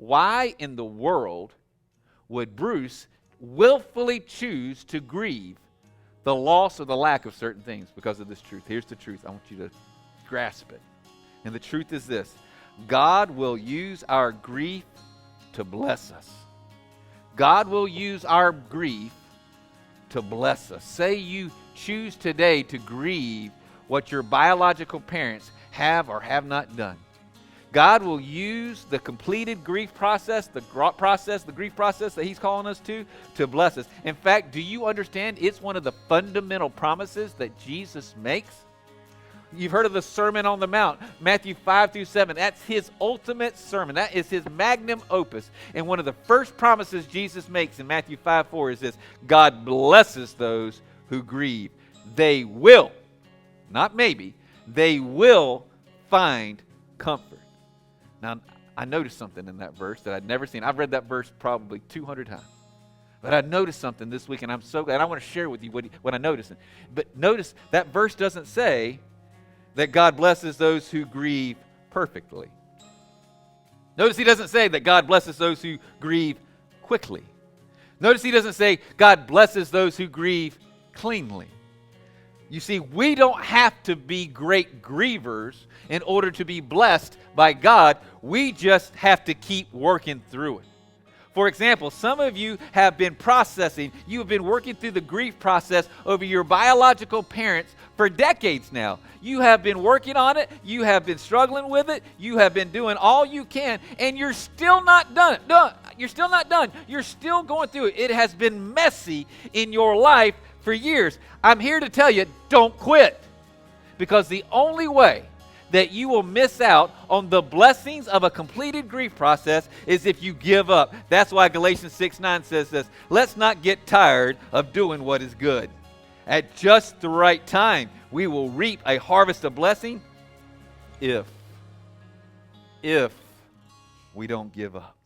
why in the world would Bruce willfully choose to grieve the loss or the lack of certain things because of this truth? Here's the truth. I want you to grasp it. And the truth is this: God will use our grief to bless us. God will use our grief to bless us. Say you choose today to grieve what your biological parents have or have not done. God will use the completed grief process, the grief process that he's calling us to bless us. In fact, do you understand it's one of the fundamental promises that Jesus makes? You've heard of the Sermon on the Mount, Matthew 5 through 7. That's his ultimate sermon. That is his magnum opus. And one of the first promises Jesus makes in Matthew 5:4 is this: God blesses those who grieve. They will, not maybe, they will find comfort. Now, I noticed something in that verse that I'd never seen. I've read that verse probably 200 times. But I noticed something this week, and I'm so glad. I want to share with you what I noticed. But notice that verse doesn't say that God blesses those who grieve perfectly. Notice he doesn't say that God blesses those who grieve quickly. Notice he doesn't say God blesses those who grieve cleanly. You see, we don't have to be great grievers in order to be blessed by God. We just have to keep working through it. For example, some of you have been you have been working through the grief process over your biological parents for decades now. You have been working on it. You have been struggling with it. You have been doing all you can, and you're still not done. You're still not done. You're still going through it. It has been messy in your life for years. I'm here to tell you, don't quit. Because the only way that you will miss out on the blessings of a completed grief process is if you give up. That's why Galatians 6:9 says this: let's not get tired of doing what is good. At just the right time, we will reap a harvest of blessing if we don't give up.